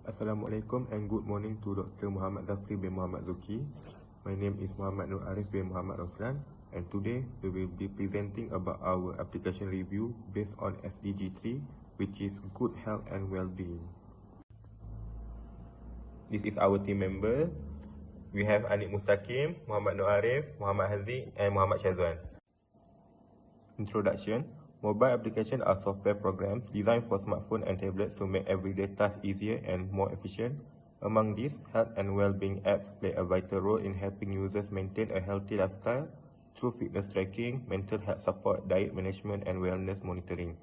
Assalamualaikum and good morning to Dr. Muhammad Zafri bin Muhammad Zuki. My name is Muhammad Nur Arif bin Muhammad Roslan, and today we will be presenting about our application review based on SDG 3, which is good health and well-being. This is our team member. We have Anik Mustaqim, Muhammad Nur Arif, Muhammad Haziq and Muhammad Shazwan. Introduction. Mobile applications are software programs designed for smartphones and tablets to make everyday tasks easier and more efficient. Among these, health and well-being apps play a vital role in helping users maintain a healthy lifestyle through fitness tracking, mental health support, diet management, and wellness monitoring.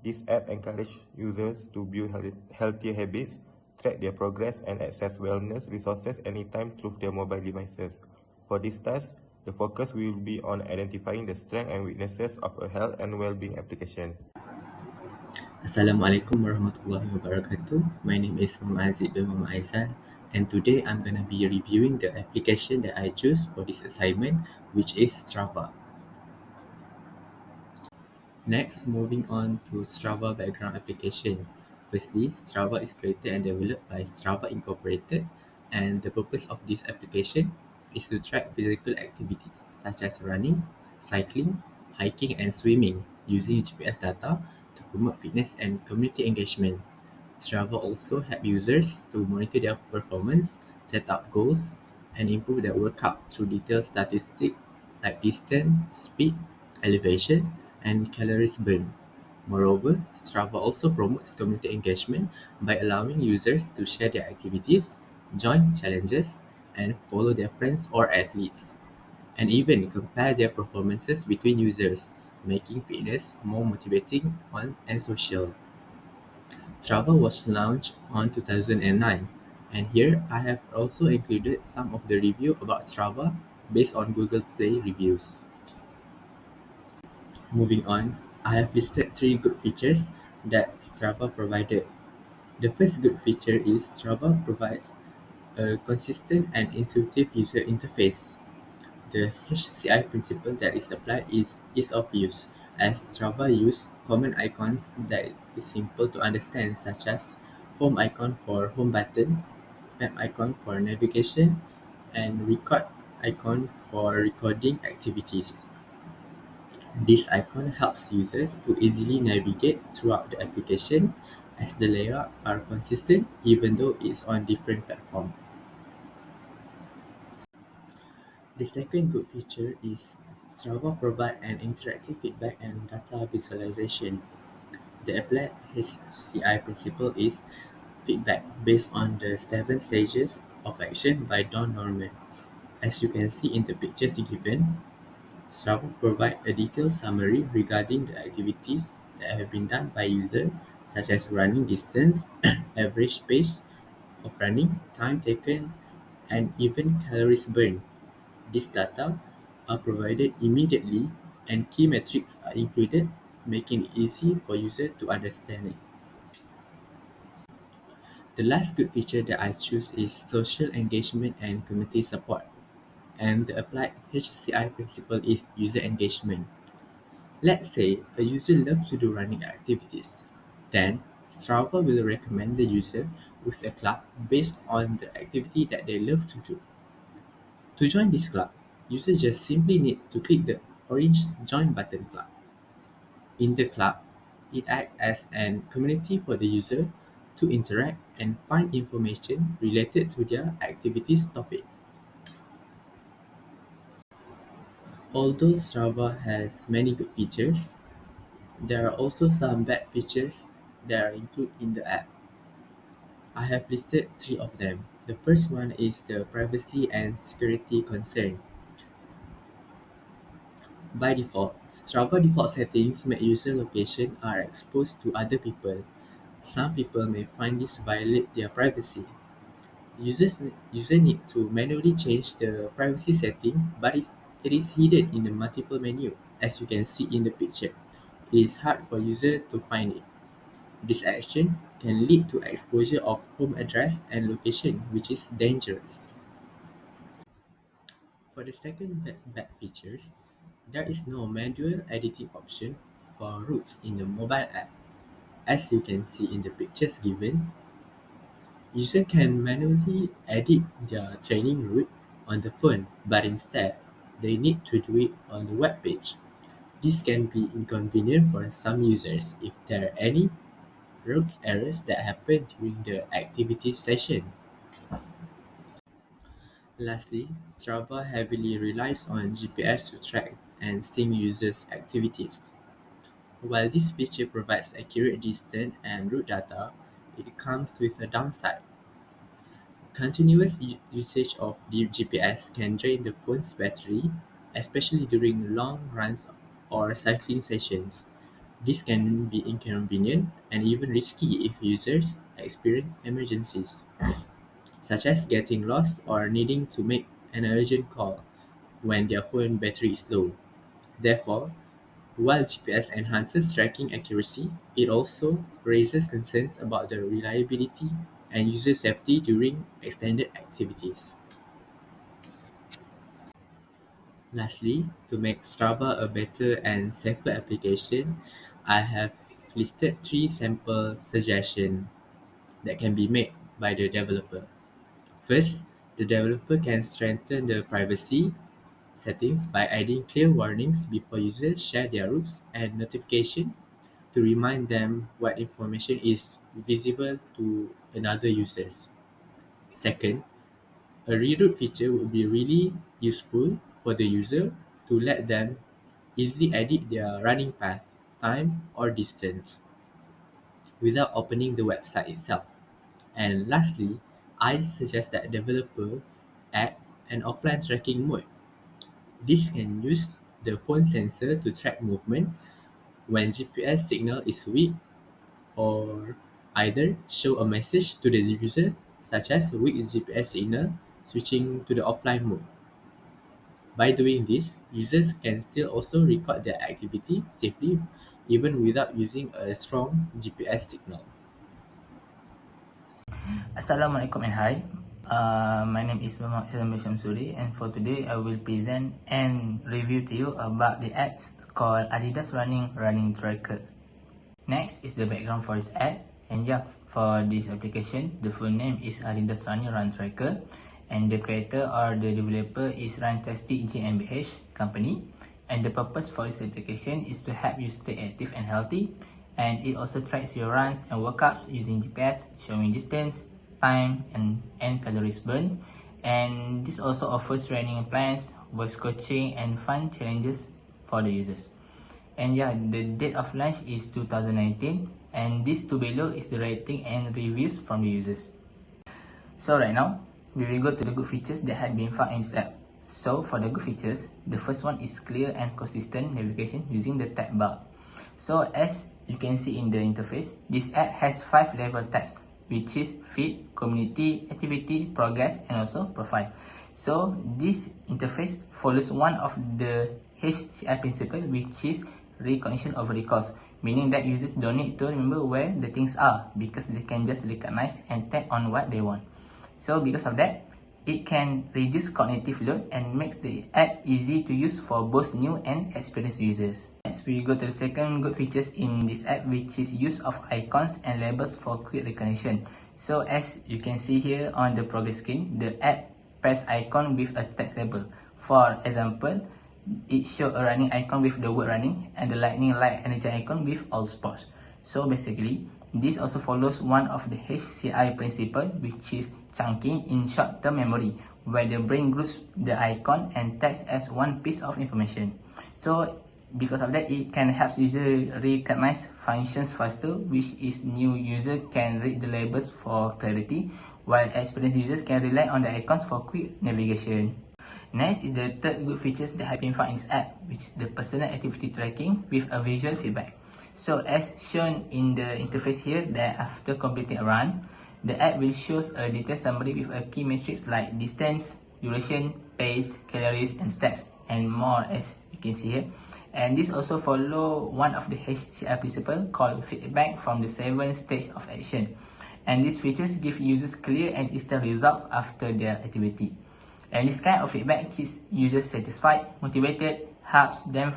These apps encourage users to build healthier habits, track their progress, and access wellness resources anytime through their mobile devices. For this task, the focus will be on identifying the strengths and weaknesses of a health and well-being application. Assalamualaikum warahmatullahi wabarakatuh. My name is Muhammad Aziz bin Muhammad Aizan, and today I'm going to be reviewing the application that I choose for this assignment, which is Strava. Next, moving on to Strava background application. Firstly, Strava is created and developed by Strava Incorporated, and the purpose of this application is to track physical activities such as running, cycling, hiking, and swimming using GPS data to promote fitness and community engagement. Strava also help users to monitor their performance, set up goals, and improve their workout through detailed statistics like distance, speed, elevation, and calories burned. Moreover, Strava also promotes community engagement by allowing users to share their activities, join challenges, and follow their friends or athletes, and even compare their performances between users, making fitness more motivating and social. Strava was launched on 2009, and here I have also included some of the review about Strava based on Google Play reviews. Moving on, I have listed three good features that Strava provided. The first good feature is Strava provides a consistent and intuitive user interface. The HCI principle that is applied is ease of use, as Strava uses common icons that is simple to understand, such as home icon for home button, map icon for navigation, and record icon for recording activities. This icon helps users to easily navigate throughout the application as the layout are consistent even though it's on different platforms. The second good feature is Strava provides an interactive feedback and data visualization. The applied HCI principle is feedback based on the 7 stages of action by Don Norman. As you can see in the pictures given, Strava provides a detailed summary regarding the activities that have been done by user, such as running distance, average pace of running, time taken, and even calories burned. These data are provided immediately and key metrics are included, making it easy for users to understand it. The last good feature that I choose is social engagement and community support. And the applied HCI principle is user engagement. Let's say a user loves to do running activities. Then Strava will recommend the user with a club based on the activity that they love to do. To join this club, users just simply need to click the orange Join button club. In the club, it acts as an community for the user to interact and find information related to their activities topic. Although Strava has many good features, there are also some bad features that are included in the app. I have listed three of them. The first one is the privacy and security concern. By default, Strava default settings make user location are exposed to other people. Some people may find this violate their privacy. User need to manually change the privacy setting, but it is hidden in the multiple menu, as you can see in the picture. It is hard for user to find it. This action can lead to exposure of home address and location, which is dangerous. For the second bad features, there is no manual editing option for routes in the mobile app. As you can see in the pictures given, Users can manually edit their training route on the phone, but instead, they need to do it on the web page. This can be inconvenient for some users if there are any route errors that happen during the activity session. Lastly, Strava heavily relies on GPS to track and sync users' activities. While this feature provides accurate distance and route data, it comes with a downside. Continuous usage of the GPS can drain the phone's battery, especially during long runs or cycling sessions. This can be inconvenient and even risky if users experience emergencies, such as getting lost or needing to make an urgent call when their phone battery is low. Therefore, while GPS enhances tracking accuracy, it also raises concerns about the reliability and user safety during extended activities. Lastly, to make Strava a better and safer application, I have listed three sample suggestions that can be made by the developer. First, the developer can strengthen the privacy settings by adding clear warnings before users share their routes and notification to remind them what information is visible to another users. Second, a reroute feature would be really useful for the user to let them easily edit their running path, time, or distance without opening the website itself. And lastly, I suggest that developer add an offline tracking mode. This can use the phone sensor to track movement when GPS signal is weak or either show a message to the user such as weak GPS signal switching to the offline mode. By doing this, users can still also record their activity safely even without using a strong GPS signal. Assalamualaikum and hi. My name is Muhammad Salam Shamsuri, and for today I will present and review to you about the app called Adidas Running Tracker. Next is the background for this app, and yeah, for this application, the full name is Adidas Run Tracker, and the creator or the developer is Runtastic GmbH company, and the purpose for this application is to help you stay active and healthy, and it also tracks your runs and workouts using GPS, showing distance, time, and calories burned, and this also offers training plans, voice coaching, and fun challenges for the users. And yeah, the date of launch is 2019, and this two below is the rating and reviews from the users. So right now, we will go to the good features that had been found in this app. So for the good features, the first one is clear and consistent navigation using the tab bar. So as you can see in the interface, this app has 5 level tabs, which is feed, community, activity, progress, and also profile. So this interface follows one of the HCI principle, which is recognition of recalls, meaning that users don't need to remember where the things are because they can just recognize and tap on what they want. So because of that, it can reduce cognitive load and makes the app easy to use for both new and experienced users. Next, we go to the second good features in this app, which is use of icons and labels for quick recognition. So as you can see here on the progress screen, the app pairs icon with a text label. For example, it shows a running icon with the word running and the lightning light energy icon with all sports. So basically, this also follows one of the HCI principle, which is chunking in short-term memory, where the brain groups the icon and text as one piece of information. So because of that, it can help user recognize functions faster, which is new user can read the labels for clarity, while experienced users can rely on the icons for quick navigation. Next is the third good features that have been found in this app, which is the personal activity tracking with a visual feedback. So as shown in the interface here, that after completing a run, the app will show a detailed summary with a key metrics like distance, duration, pace, calories, and steps, and more as you can see here. And this also follow one of the HCI principle called feedback from the 7 stage of action. And these features give users clear and instant results after their activity. And this kind of feedback keeps users satisfied, motivated, helps them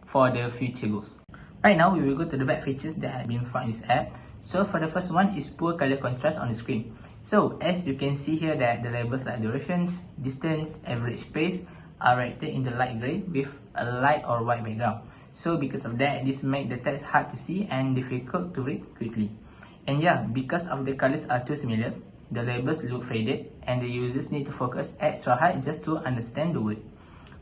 for their future goals. Right now, we will go to the bad features that have been found in this app. So for the first one is poor color contrast on the screen. So as you can see here that the labels like durations, distance, average pace are rated in the light gray with a light or white background. So because of that, this makes the text hard to see and difficult to read quickly. And yeah, because of the colors are too similar, the labels look faded and the users need to focus extra hard just to understand the word.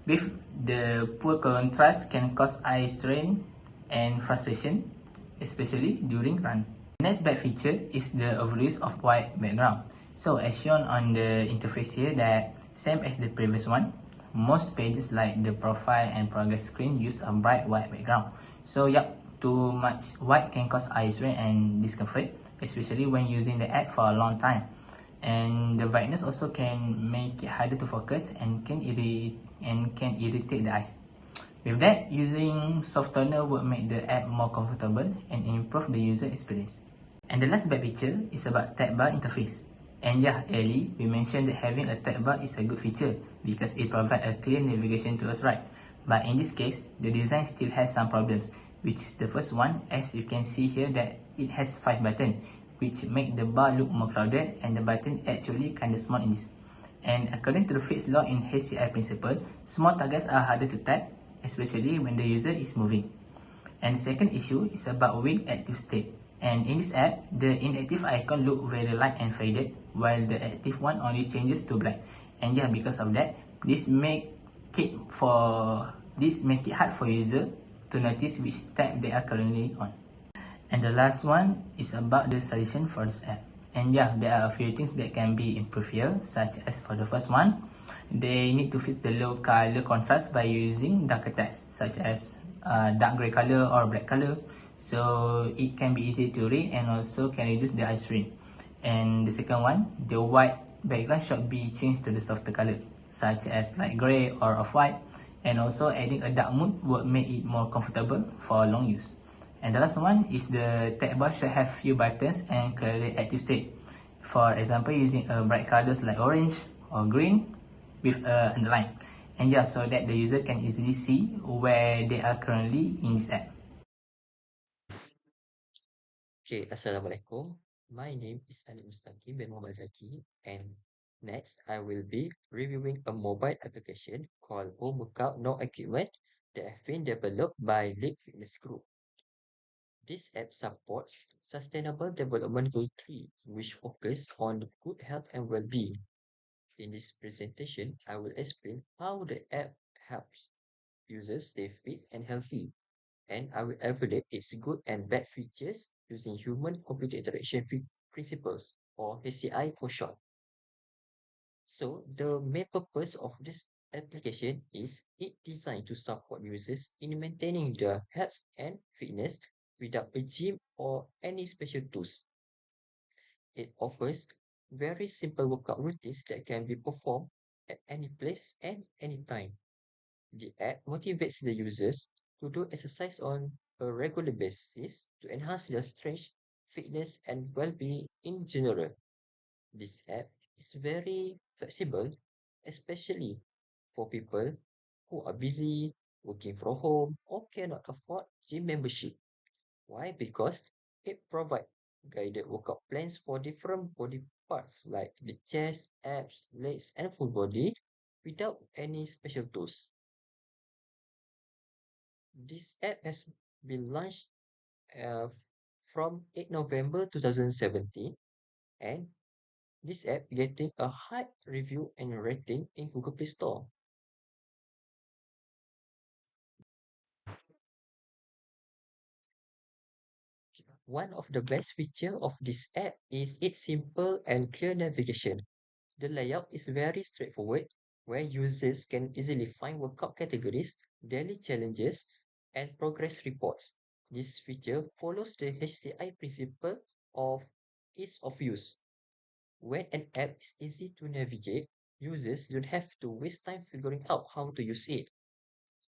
With the poor contrast can cause eye strain and frustration, especially during run. Next bad feature is the overuse of white background. So as shown on the interface here that same as the previous one, most pages like the profile and progress screen use a bright white background. So yep, too much white can cause eye strain and discomfort, especially when using the app for a long time. And the brightness also can make it harder to focus and can irritate the eyes. With that, using soft toner would make the app more comfortable and improve the user experience. And the last bad feature is about tab bar interface. And yeah, early we mentioned that having a tab bar is a good feature because it provides a clear navigation to us, right? But in this case, the design still has some problems, which is the first one, as you can see here that it has 5 buttons, which make the bar look more crowded and the button actually kinda small in this. And according to the Fitts law in HCI principle, small targets are harder to tap, especially when the user is moving. And the second issue is about weak active state. And in this app, the inactive icon look very light and faded, while the active one only changes to black. And yeah, because of that, this make it hard for user to notice which tab they are currently on. And the last one is about the suggestion for this app. And yeah, there are a few things that can be improved here, such as for the first one, they need to fix the low color contrast by using darker text, such as dark gray color or black color, so it can be easy to read and also can reduce the eye strain. And the second one, the white background should be changed to the softer color, such as light gray or off-white, and also adding a dark mood would make it more comfortable for long use. And the last one is the tab bar should have few buttons and clearly active state. For example, using bright colors like orange or green with a underline. And yeah, so that the user can easily see where they are currently in this app. Okay, Assalamualaikum. My name is Ali Mustaqim bin Muhammad Zaki, and next I will be reviewing a mobile application called Home Workout No Equipment that have been developed by League Fitness Group. This app supports Sustainable Development Goal 3, which focus on good health and well-being. In this presentation, I will explain how the app helps users stay fit and healthy, and I will evaluate its good and bad features using human-computer interaction principles, or HCI for short. So, the main purpose of this application is it designed to support users in maintaining their health and fitness without a gym or any special tools. It offers very simple workout routines that can be performed at any place and any time. The app motivates the users to do exercise on a regular basis to enhance their strength, fitness, and well-being in general. This app is very flexible, especially for people who are busy, working from home, or cannot afford gym membership. Why? Because it provides guided workout plans for different body parts like the chest, abs, legs, and full body without any special tools. This app has been launched uh, from 8 November 2017, and this app getting a high review and rating in Google Play Store. One of the best feature of this app is its simple and clear navigation. The layout is very straightforward, where users can easily find workout categories, daily challenges, and progress reports. This feature follows the HCI principle of ease of use. When an app is easy to navigate, users don't have to waste time figuring out how to use it.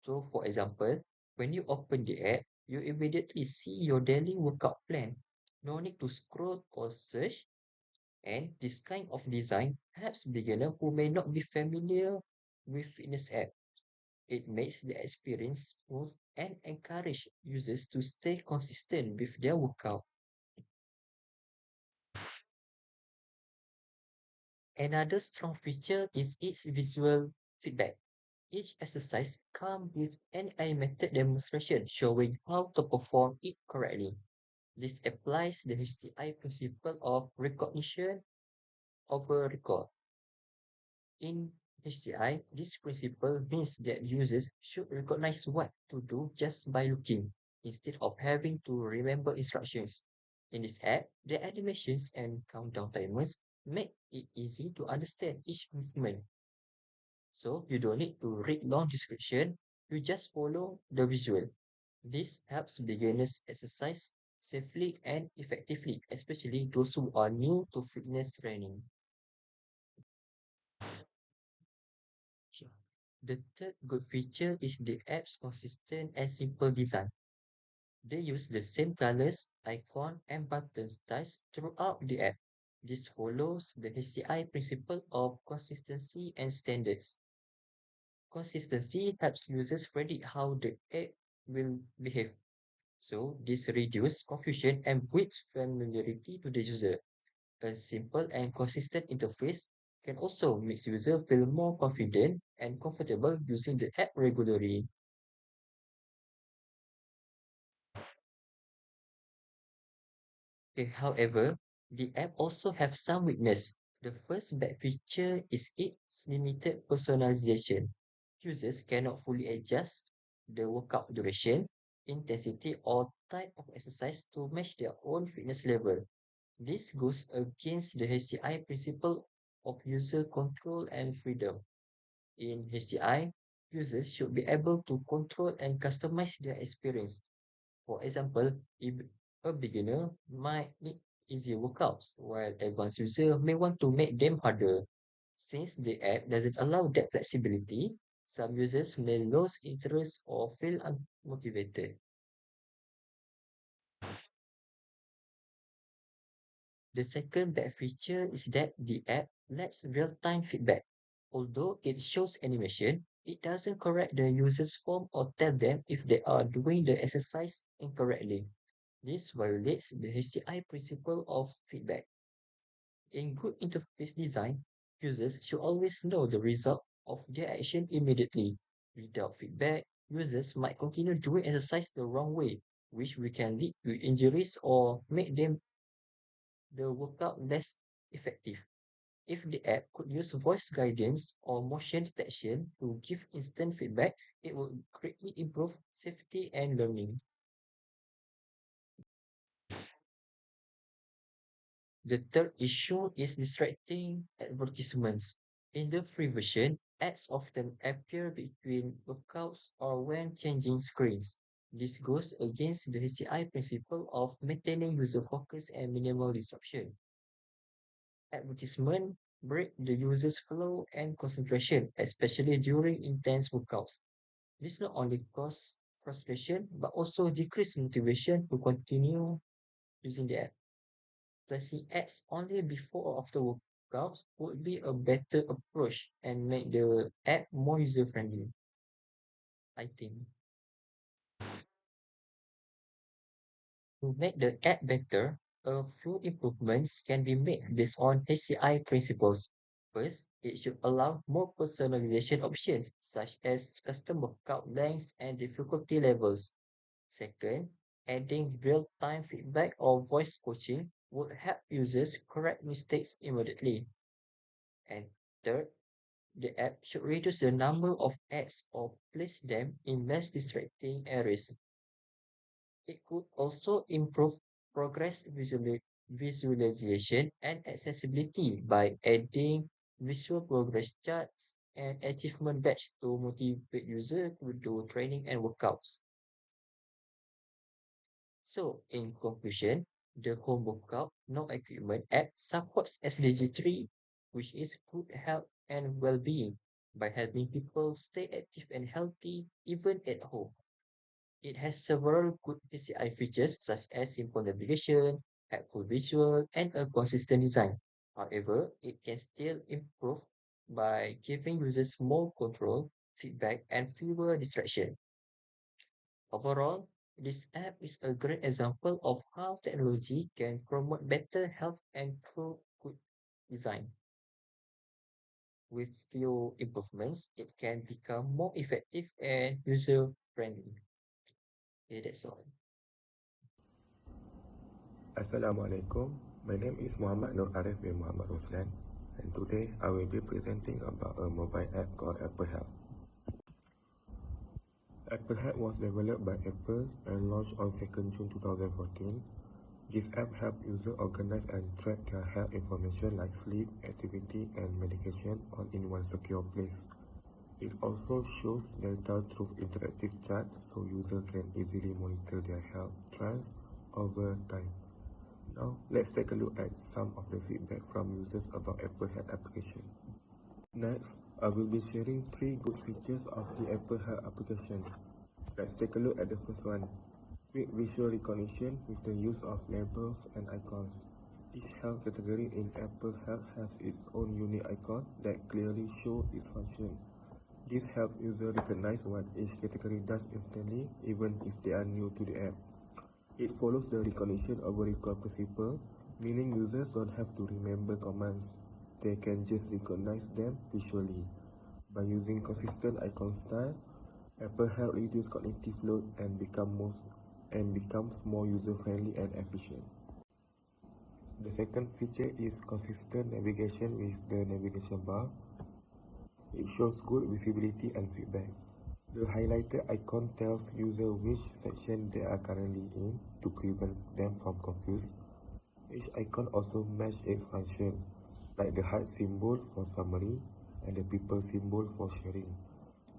So, for example, when you open the app, you immediately see your daily workout plan. No need to scroll or search, and this kind of design helps beginners who may not be familiar with fitness app. It makes the experience smooth and encourage users to stay consistent with their workout. Another strong feature is its visual feedback. Each exercise comes with an animated demonstration showing how to perform it correctly. This applies the HCI principle of recognition over recall. In HCI, this principle means that users should recognize what to do just by looking, instead of having to remember instructions. In this app, the animations and countdown timers make it easy to understand each movement. So you don't need to read long description, you just follow the visual. This helps beginners exercise safely and effectively, especially those who are new to fitness training. Sure. The third good feature is the app's consistent and simple design. They use the same colors, icon, and button styles throughout the app. This follows the HCI principle of consistency and standards. Consistency helps users predict how the app will behave. So this reduces confusion and builds familiarity to the user. A simple and consistent interface can also make users feel more confident and comfortable using the app regularly. Okay, however, the app also have some weakness. The first bad feature is its limited personalization. Users cannot fully adjust the workout duration, intensity, or type of exercise to match their own fitness level. This goes against the HCI principle of user control and freedom. In HCI, users should be able to control and customize their experience. For example, if a beginner might need easier workouts, while advanced user may want to make them harder. Since the app doesn't allow that flexibility, some users may lose interest or feel unmotivated. The second bad feature is that the app lacks real-time feedback. Although it shows animation, it doesn't correct the user's form or tell them if they are doing the exercise incorrectly. This violates the HCI principle of feedback. In good interface design, users should always know the result of their action immediately. Without feedback, users might continue doing exercise the wrong way, which we can lead to injuries or make them the workout less effective. If the app could use voice guidance or motion detection to give instant feedback, it would greatly improve safety and learning. The third issue is distracting advertisements. In the free version, ads often appear between workouts or when changing screens. This goes against the HCI principle of maintaining user focus and minimal disruption. Advertisement break the user's flow and concentration, especially during intense workouts. This not only cause frustration but also decrease motivation to continue using the app. Placing ads only before or after workouts would be a better approach and make the app more user friendly, I think. To make the app better, a few improvements can be made based on HCI principles. First, it should allow more personalization options, such as custom workout lengths and difficulty levels. Second, adding real-time feedback or voice coaching would help users correct mistakes immediately. And third, the app should reduce the number of ads or place them in less distracting areas. It could also improve progress visualization and accessibility by adding visual progress charts and achievement badge to motivate users to do training and workouts. So, in conclusion, the home workout no equipment app supports SDG 3, which is good health and well-being, by helping people stay active and healthy even at home. It has several good PCI features such as simple navigation, helpful visual, and a consistent design. However, it can still improve by giving users more control, feedback, and fewer distractions. Overall, this app is a great example of how technology can promote better health and through good design. with few improvements, it can become more effective and user-friendly. Yeah, that's all. Assalamualaikum. My name is Muhammad Nur Arif bin Muhammad Roslan, and today I will be presenting about a mobile app called Apple Health. Apple Health was developed by Apple and launched on 2nd June 2014. This app helps users organize and track their health information like sleep, activity, and medication all in one secure place. It also shows data through interactive chat so users can easily monitor their health trends over time. Now, let's take a look at some of the feedback from users about Apple Health application. Next, I will be sharing 3 good features of the Apple Health application. Let's take a look at the first one. Quick visual recognition with the use of labels and icons. Each health category in Apple Health has its own unique icon that clearly shows its function. This helps users recognize what each category does instantly, even if they are new to the app. It follows the recognition over recall principle, meaning users don't have to remember commands. They can just recognize them visually. By using consistent icon style, Apple Health reduces cognitive load and becomes more user-friendly and efficient. The second feature is consistent navigation with the navigation bar. It shows good visibility and feedback. The highlighted icon tells users which section they are currently in to prevent them from confused. Each icon also matches its function, like the heart symbol for summary and the people symbol for sharing.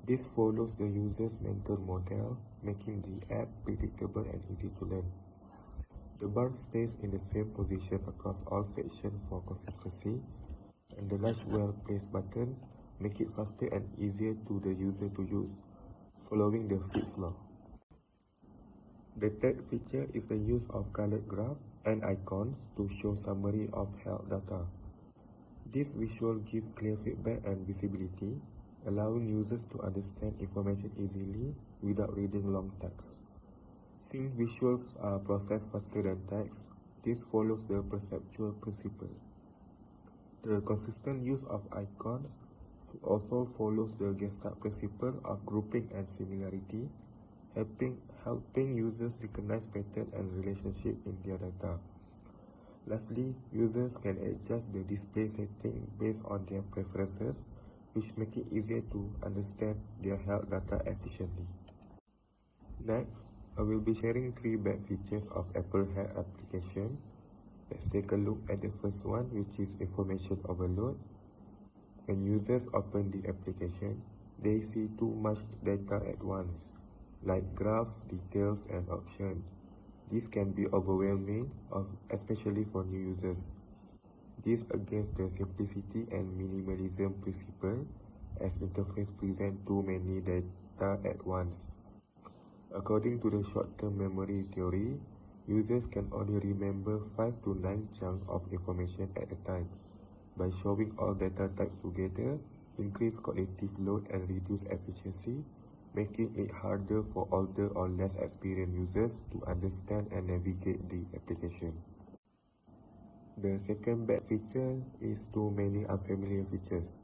This follows the user's mental model, making the app predictable and easy to learn. The bar stays in the same position across all sections for consistency, and the large well-placed button make it faster and easier to the user to use, following the Fitts law. The third feature is the use of colored graph and icons to show summary of health data. This visual gives clear feedback and visibility, allowing users to understand information easily without reading long text. Since visuals are processed faster than text, this follows the perceptual principle. The consistent use of icons also follows the Gestalt principle of grouping and similarity, helping users recognize patterns and relationships in their data. Lastly, users can adjust the display setting based on their preferences, which make it easier to understand their health data efficiently. Next, I will be sharing 3 bad features of Apple Health application. Let's take a look at the first one, which is information overload. When users open the application, they see too much data at once, like graph, details, and options. This can be overwhelming, especially for new users. This against the simplicity and minimalism principle, as interface present too many data at once. According to the short-term memory theory, users can only remember 5 to 9 chunks of information at a time. By showing all data types together, increase cognitive load and reduce efficiency, making it harder for older or less experienced users to understand and navigate the application. The second bad feature is too many unfamiliar features.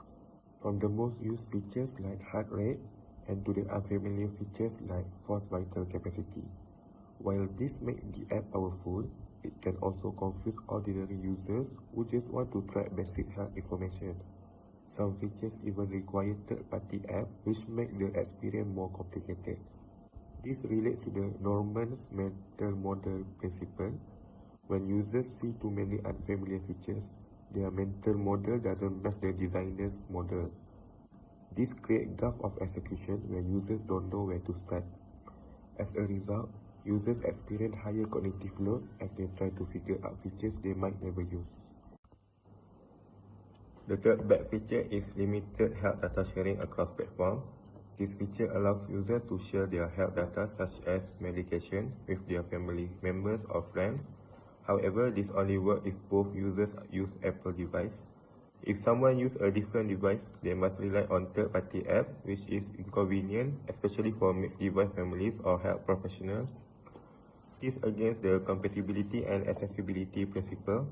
From the most used features like heart rate and to the unfamiliar features like forced vital capacity. While this makes the app powerful, it can also confuse ordinary users who just want to track basic health information. Some features even require third-party apps, which make the experience more complicated. This relates to the Norman's mental model principle. When users see too many unfamiliar features, their mental model doesn't match the designer's model. This creates gap of execution where users don't know where to start. As a result, users experience higher cognitive load as they try to figure out features they might never use. The third bad feature is limited health data sharing across platforms. This feature allows users to share their health data such as medication with their family members or friends. However, this only works if both users use Apple device. If someone uses a different device, they must rely on third-party app, which is inconvenient, especially for mixed device families or health professionals. This against the compatibility and accessibility principle.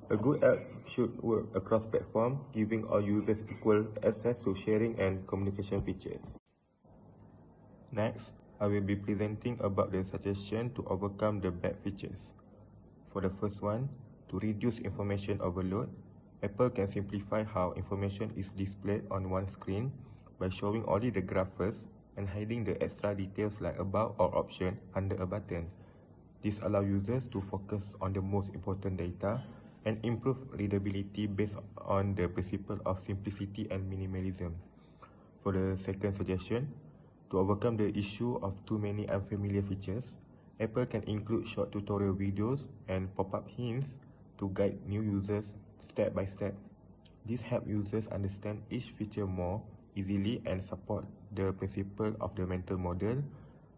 A good app should work across platforms, giving all users equal access to sharing and communication features. Next, I will be presenting about the suggestion to overcome the bad features. For the first one, to reduce information overload, Apple can simplify how information is displayed on one screen by showing only the graph first and hiding the extra details like about or option under a button. This allows users to focus on the most important data and improve readability based on the principle of simplicity and minimalism. For the second suggestion, to overcome the issue of too many unfamiliar features, Apple can include short tutorial videos and pop-up hints to guide new users step by step. This helps users understand each feature more easily and support the principle of the mental model,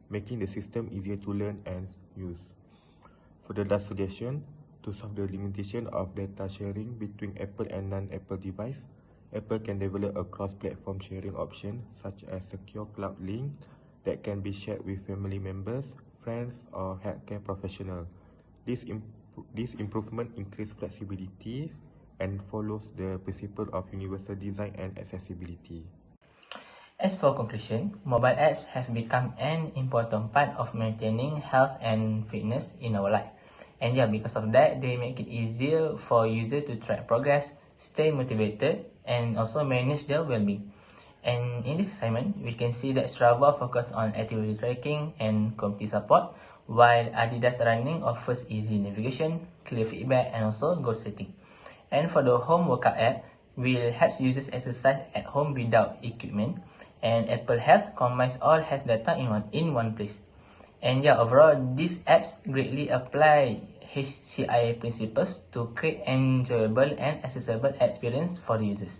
making the system easier to learn and use. For the last suggestion, to solve the limitation of data sharing between Apple and non-Apple device, Apple can develop a cross-platform sharing option such as secure cloud link that can be shared with family members, friends, or healthcare professionals. This improvement increases flexibility and follows the principle of universal design and accessibility. As for conclusion, mobile apps have become an important part of maintaining health and fitness in our life. And yeah, because of that, they make it easier for users to track progress, stay motivated, and also manage their well-being. And in this assignment, we can see that Strava focuses on activity tracking and community support, while Adidas Running offers easy navigation, clear feedback, and also goal setting. And for the home workout app, will help users exercise at home without equipment. And Apple Health combines all health data in one place. And yeah, overall, these apps greatly apply HCI principles to create enjoyable and accessible experience for the users.